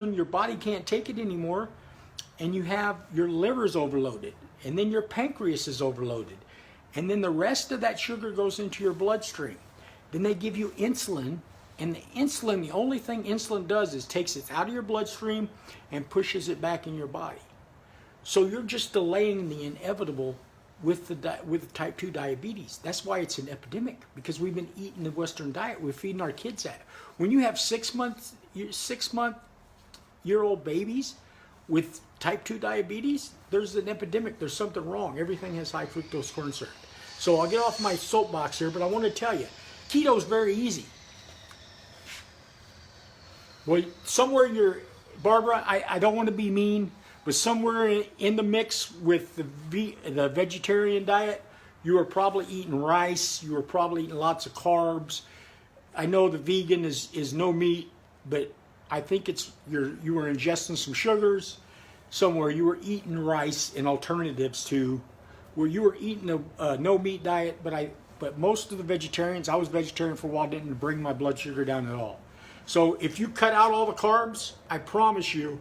your body can't take it anymore, and you have your liver's overloaded, and then your pancreas is overloaded, and then the rest of that sugar goes into your bloodstream. Then they give you insulin, and the insulin, the only thing insulin does is takes it out of your bloodstream and pushes it back in your body. So you're just delaying the inevitable with type 2 diabetes. That's why it's an epidemic, because we've been eating the Western diet. We're feeding our kids that. When you have 6-month-year-old babies with type 2 diabetes, there's an epidemic. There's something wrong. Everything has high fructose corn syrup. So I'll get off my soapbox here, but I want to tell you, keto is very easy. Well, somewhere Barbara, I don't want to be mean, but somewhere in the mix with the vegetarian diet, you are probably eating rice, you are probably eating lots of carbs. I know the vegan is no meat, but I think it's you were ingesting some sugars. Somewhere you were eating rice and alternatives to, where you were eating a no meat diet, but most of the vegetarians, I was vegetarian for a while, didn't bring my blood sugar down at all. So if you cut out all the carbs, I promise you,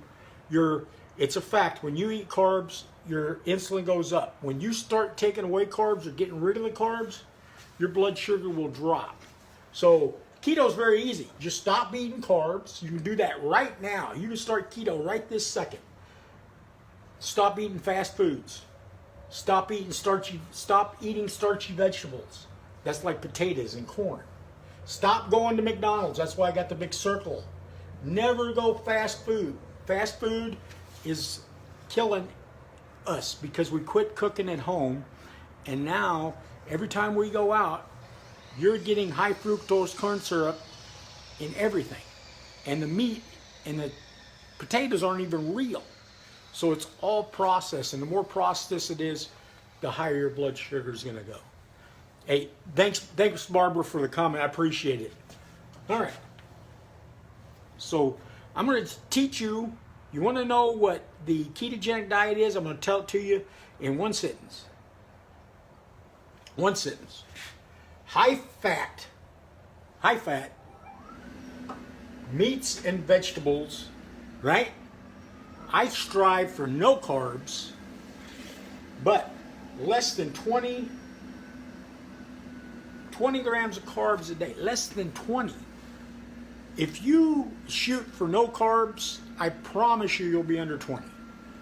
it's a fact. When you eat carbs, your insulin goes up. When you start taking away carbs or getting rid of the carbs, your blood sugar will drop. So keto is very easy. Just stop eating carbs. You can do that right now. You can start keto right this second. Stop eating fast foods. Stop eating starchy vegetables. That's like potatoes and corn. Stop going to McDonald's. That's why I got the big circle. Never go fast food. Fast food is killing us because we quit cooking at home, and now every time we go out, you're getting high fructose corn syrup in everything, and the meat and the potatoes aren't even real. So it's all processed, and the more processed it is, the higher your blood sugar is going to go. Hey, thanks Barbara for the comment. I appreciate it. All right. So I'm going to teach you. You want to know what the ketogenic diet is? I'm going to tell it to you in one sentence. One sentence. High fat meats and vegetables, right? I strive for no carbs, but less than 20 grams of carbs a day, less than 20. If you shoot for no carbs, I promise you'll be under 20.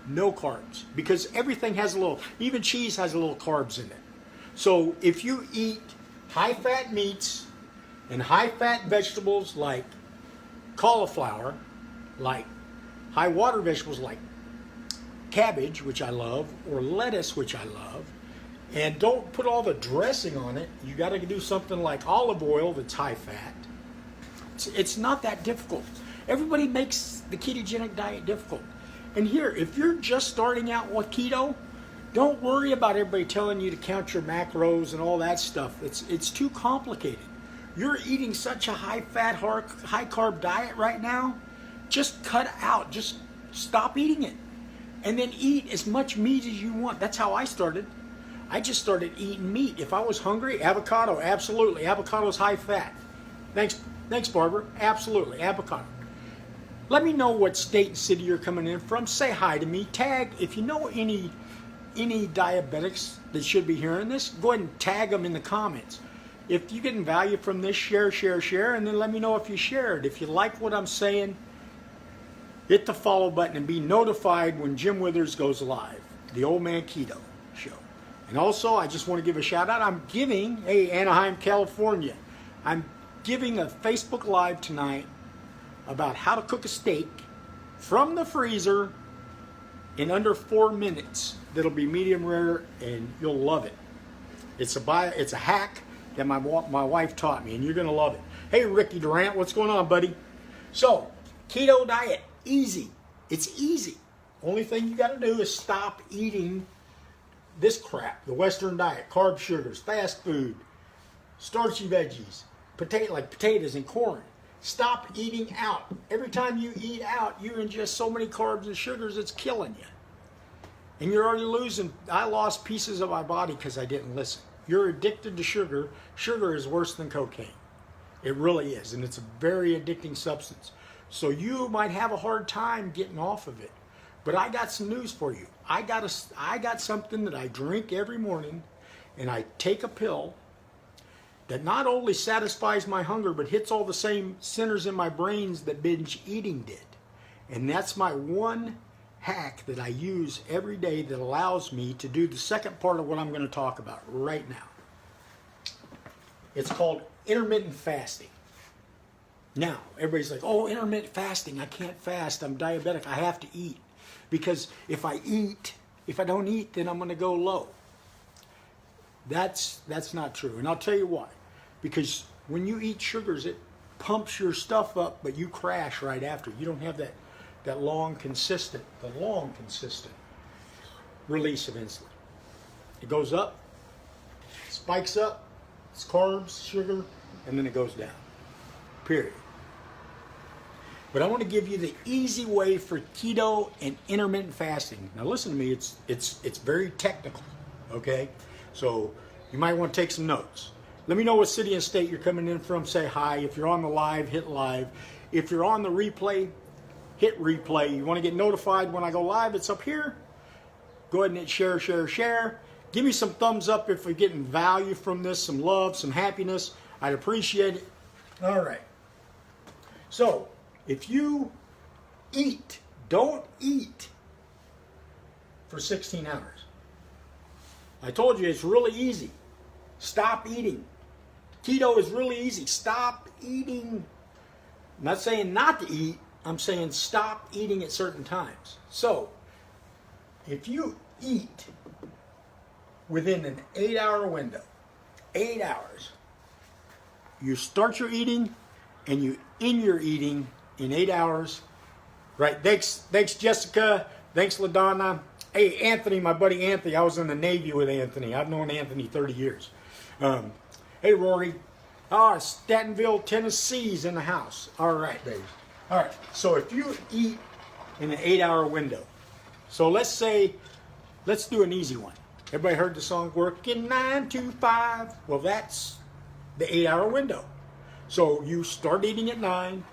No carbs, because everything has even cheese has a little carbs in it. So if you eat high-fat meats and high-fat vegetables like cauliflower, like high-water vegetables like cabbage, which I love, or lettuce, which I love, and don't put all the dressing on it. You got to do something like olive oil that's high-fat. It's not that difficult. Everybody makes the ketogenic diet difficult. And here, if you're just starting out with keto, don't worry about everybody telling you to count your macros and all that stuff. It's too complicated. You're eating such a high-fat, high-carb diet right now. Just cut out. Just stop eating it. And then eat as much meat as you want. That's how I started. I just started eating meat. If I was hungry, avocado, absolutely. Avocado is high-fat. Thanks, Barbara. Absolutely, avocado. Let me know what state and city you're coming in from. Say hi to me. Tag, if you know any diabetics that should be hearing this, go ahead and tag them in the comments. If you're getting value from this, share, and then let me know if you shared. If you like what I'm saying, hit the follow button and be notified when Jim Withers goes live, the Old Man Keto Show. And also, I just want to give a shout out. I'm giving, Anaheim, California, I'm giving a Facebook Live tonight about how to cook a steak from the freezer in under 4 minutes. That'll be medium rare, and you'll love it. It's a hack that my wife taught me, and you're going to love it. Hey, Ricky Durant, what's going on, buddy? So, keto diet, easy. It's easy. Only thing you got to do is stop eating this crap, the Western diet, carb, sugars, fast food, starchy veggies, like potatoes and corn. Stop eating out. Every time you eat out, you ingest so many carbs and sugars, it's killing you. And you're already losing. I lost pieces of my body because I didn't listen. You're addicted to sugar. Sugar is worse than cocaine. It really is, and it's a very addicting substance. So you might have a hard time getting off of it. But I got some news for you. I got something that I drink every morning, and I take a pill that not only satisfies my hunger, but hits all the same centers in my brains that binge eating did. And that's my one hack that I use every day that allows me to do the second part of what I'm going to talk about right now. It's called intermittent fasting. Now, everybody's like, oh, intermittent fasting, I can't fast, I'm diabetic, I have to eat. Because if I don't eat, then I'm going to go low. That's not true. And I'll tell you why. Because when you eat sugars, it pumps your stuff up, but you crash right after. You don't have that long consistent release of insulin. It goes up, spikes up, it's carbs, sugar, and then it goes down. Period. But I want to give you the easy way for keto and intermittent fasting. Now listen to me, it's very technical, okay? So you might want to take some notes. Let me know what city and state you're coming in from. Say hi. If you're on the live, hit live. If you're on the replay, hit replay. You want to get notified when I go live, it's up here. Go ahead and hit share, share, share. Give me some thumbs up if you're getting value from this, some love, some happiness. I'd appreciate it. All right. So, if you eat, don't eat for 16 hours. I told you it's really easy. Stop eating. Keto is really easy. Stop eating. I'm not saying not to eat. I'm saying stop eating at certain times. So, if you eat within an 8-hour window, 8 hours, you start your eating and you end your eating in 8 hours. Right. Thanks, Jessica. Thanks, LaDonna. Hey, Anthony, my buddy Anthony. I was in the Navy with Anthony. I've known Anthony 30 years. Hey, Rory. Statenville, Tennessee's in the house. All right, baby. All right. So if you eat in an 8-hour window, so let's do an easy one. Everybody heard the song Working 9 to 5? Well, that's the 8-hour window. So you start eating at 9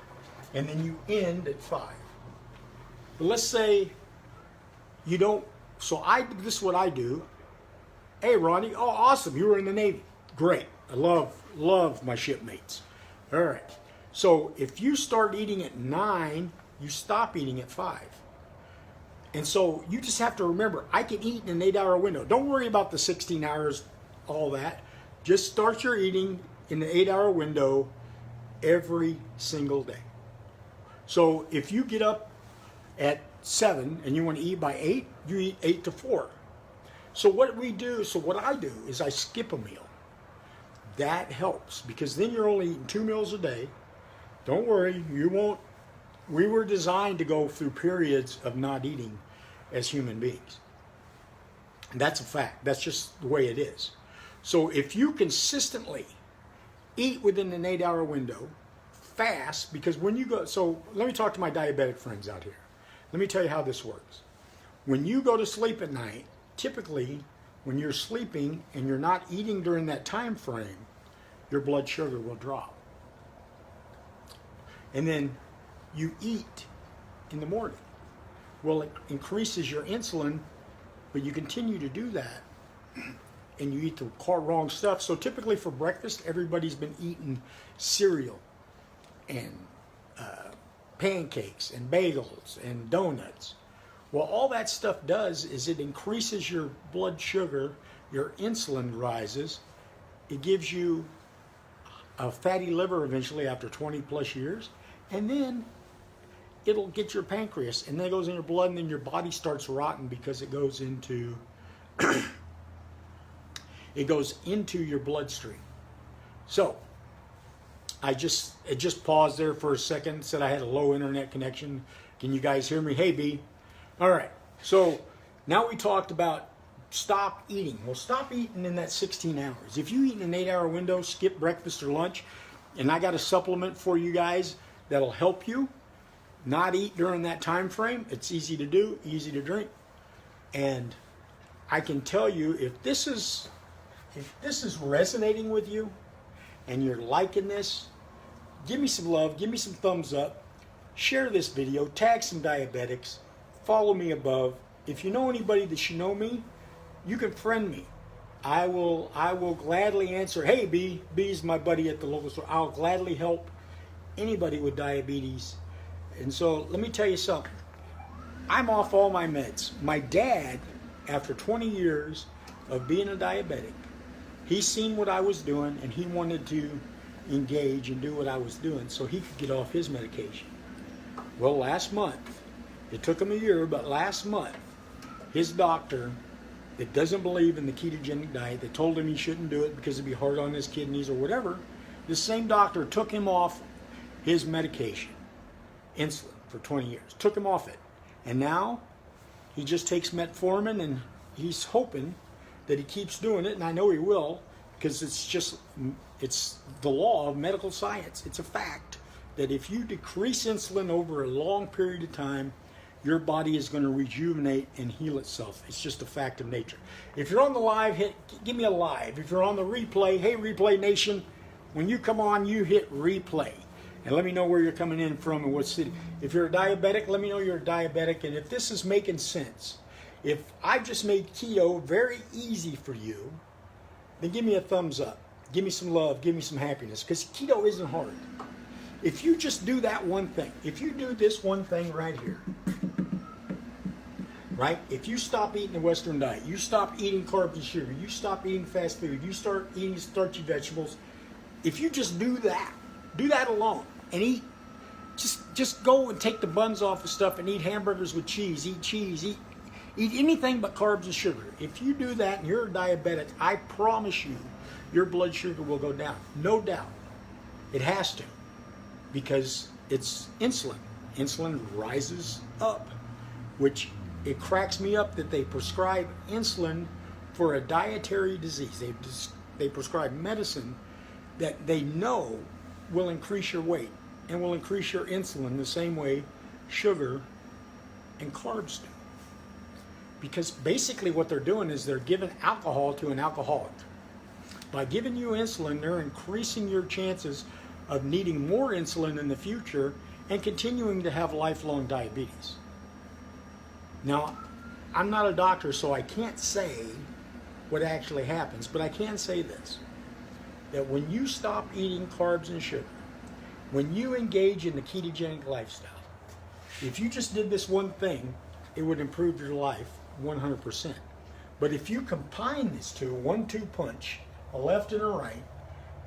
and then you end at 5. But let's say you don't, this is what I do. Hey, Ronnie, oh, awesome, you were in the Navy. Great, I love my shipmates. All right, so if you start eating at 9, you stop eating at 5. And so you just have to remember, I can eat in an 8-hour window. Don't worry about the 16 hours, all that. Just start your eating in the 8-hour window every single day. So if you get up at 7 and you want to eat by 8, you eat 8 to 4. So what I do is I skip a meal. That helps because then you're only eating 2 meals a day. Don't worry, you won't. We were designed to go through periods of not eating as human beings. And that's a fact. That's just the way it is. So if you consistently eat within an 8-hour window, fast, because when you go, so let me talk to my diabetic friends out here. Let me tell you how this works. When you go to sleep at night, typically when you're sleeping and you're not eating during that time frame, your blood sugar will drop. And then you eat in the morning. Well, it increases your insulin, but you continue to do that and you eat the wrong stuff. So typically for breakfast, everybody's been eating cereal and pancakes and bagels and donuts. Well, all that stuff does is it increases your blood sugar, your insulin rises, it gives you a fatty liver eventually after 20 plus years, and then it'll get your pancreas, and then it goes in your blood, and then your body starts rotting because it goes into your bloodstream. So it just paused there for a second, said I had a low internet connection. Can you guys hear me? Hey, B. All right, so now we talked about stop eating. Well, stop eating in that 16 hours. If you eat in an 8-hour window, skip breakfast or lunch, and I got a supplement for you guys that'll help you not eat during that time frame. It's easy to do, easy to drink. And I can tell you, if this is resonating with you and you're liking this, give me some love, give me some thumbs up. share this video, tag some diabetics, follow me above. If you know anybody that should know me, you can friend me. I will gladly answer. Hey, B's my buddy at the local store. I'll gladly help anybody with diabetes. And so let me tell you something. I'm off all my meds. My dad, after 20 years of being a diabetic, he's seen what I was doing and he wanted to engage and do what I was doing so he could get off his medication. Well, last month, it took him a year, but last month, his doctor that doesn't believe in the ketogenic diet, that told him he shouldn't do it because it'd be hard on his kidneys or whatever, this same doctor took him off his medication, insulin, for 20 years. Took him off it. And now he just takes metformin and he's hoping that he keeps doing it, and I know he will, because it's the law of medical science. It's a fact that if you decrease insulin over a long period of time, your body is going to rejuvenate and heal itself. It's just a fact of nature. If you're on the live, give me a live. If you're on the replay, hey Replay Nation, when you come on, you hit replay. And let me know where you're coming in from and what city. If you're a diabetic, let me know you're a diabetic. And if this is making sense, if I've just made keto very easy for you, then give me a thumbs up. Give me some love. Give me some happiness. Because keto isn't hard. If you just do that one thing, if you do this one thing right here, right? If you stop eating the Western diet, you stop eating carbs and sugar, you stop eating fast food, you start eating starchy vegetables, if you just do that alone, and eat, just go and take the buns off of stuff and eat hamburgers with cheese, eat anything but carbs and sugar. If you do that and you're a diabetic, I promise you, your blood sugar will go down. No doubt. It has to, because it's insulin. Insulin rises up, which it cracks me up that they prescribe insulin for a dietary disease. They prescribe medicine that they know will increase your weight and will increase your insulin the same way sugar and carbs do. Because basically what they're doing is they're giving alcohol to an alcoholic. By giving you insulin, they're increasing your chances of needing more insulin in the future and continuing to have lifelong diabetes. Now, I'm not a doctor, so I can't say what actually happens, but I can say this, that when you stop eating carbs and sugar, when you engage in the ketogenic lifestyle, if you just did this one thing, it would improve your life 100%. But if you combine these two, 1-2 punch, a left and a right,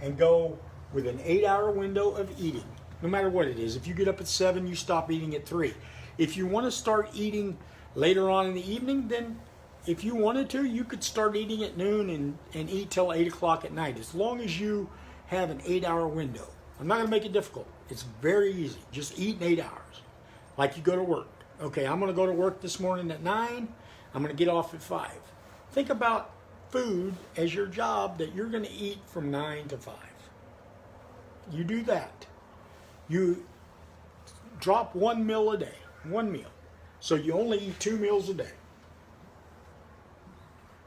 and go with an 8-hour window of eating, no matter what it is. If you get up at 7, you stop eating at 3. If you want to start eating later on in the evening, then if you wanted to, you could start eating at noon and eat till 8 o'clock at night, as long as you have an 8-hour window. I'm not going to make it difficult. It's very easy. Just eat in 8 hours, like you go to work. Okay, I'm going to go to work this morning at 9. I'm going to get off at 5. Think about food as your job that you're going to eat from 9 to 5. You do that. You drop 1 meal a day, 1 meal. So you only eat 2 meals a day.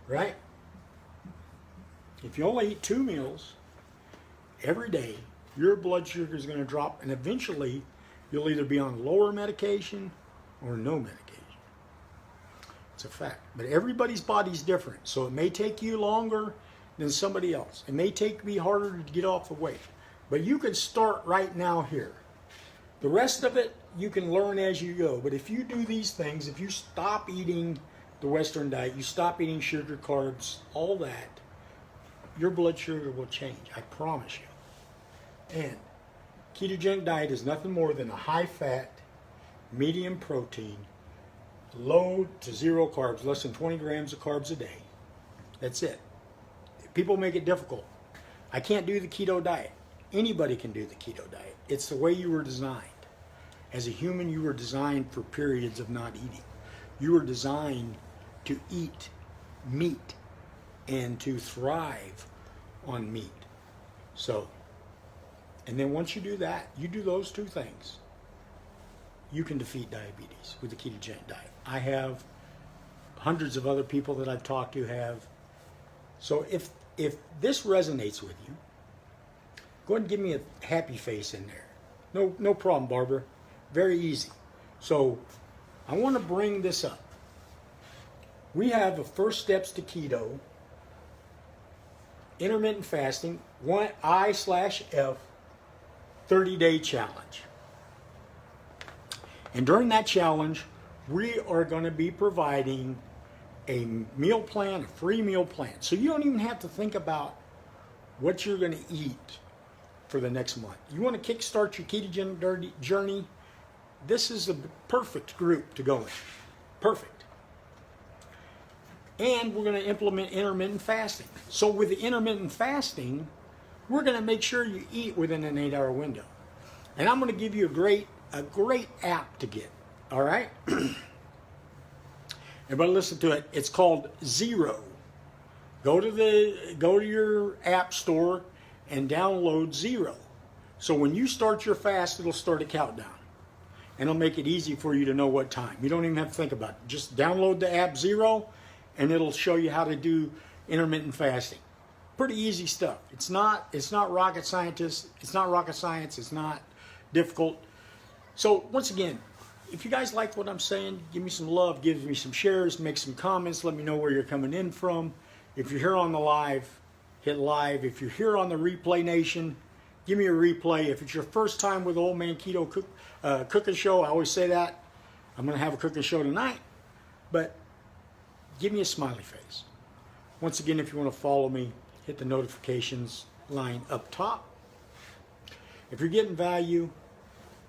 Right? If you only eat 2 meals every day, your blood sugar is going to drop, and eventually you'll either be on lower medication or no medication. It's a fact. But everybody's body's different, so it may take you longer than somebody else. It may be harder to get off the weight. But you can start right now here. The rest of it, you can learn as you go. But if you do these things, if you stop eating the Western diet, you stop eating sugar, carbs, all that, your blood sugar will change. I promise you. And ketogenic diet is nothing more than a high-fat, medium protein, low to zero carbs, less than 20 grams of carbs a day. That's it. People make it difficult. I can't do the keto diet. Anybody can do the keto diet. It's the way you were designed. As a human, you were designed for periods of not eating. You were designed to eat meat and to thrive on meat. So, and then once you do that, you do those 2 things, you can defeat diabetes with the ketogenic diet. I have hundreds of other people that I've talked to have. So if this resonates with you, go ahead and give me a happy face in there. No problem, Barbara. Very easy. So I want to bring this up. We have a first steps to keto, intermittent fasting, I/F 30-day challenge. And during that challenge, we are going to be providing a meal plan, a free meal plan. So you don't even have to think about what you're going to eat for the next month. You want to kickstart your ketogenic journey? This is a perfect group to go in. Perfect. And we're going to implement intermittent fasting. So with the intermittent fasting, we're going to make sure you eat within an 8-hour window. And I'm going to give you a great app to get. All right? Everybody listen to it. It's called Zero. Go to your app store and download Zero. So when you start your fast, it'll start a countdown. And it'll make it easy for you to know what time. You don't even have to think about it. Just download the app Zero, and it'll show you how to do intermittent fasting. Pretty easy stuff. It's not rocket science. It's not difficult. So once again, if you guys like what I'm saying, give me some love, give me some shares, make some comments, let me know where you're coming in from. If you're here on the live, hit live. If you're here on the Replay Nation, give me a replay. If it's your first time with Old Man Keto cooking show, I always say that. I'm going to have a cooking show tonight, but give me a smiley face. Once again, if you want to follow me, hit the notifications line up top. If you're getting value,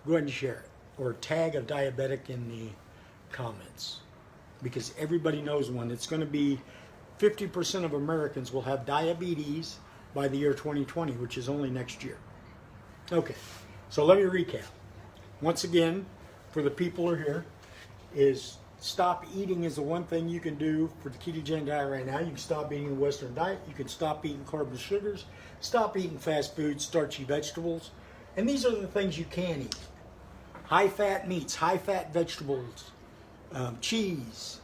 go ahead and share it, or tag a diabetic in the comments, because everybody knows one. It's going to be 50% of Americans will have diabetes by the year 2020, which is only next year. Okay, so let me recap. Once again, for the people who are here, is stop eating is the one thing you can do for the ketogenic diet right now. You can stop eating the Western diet. You can stop eating carbs and sugars. Stop eating fast food, starchy vegetables. And these are the things you can eat. High-fat meats, high-fat vegetables, cheese,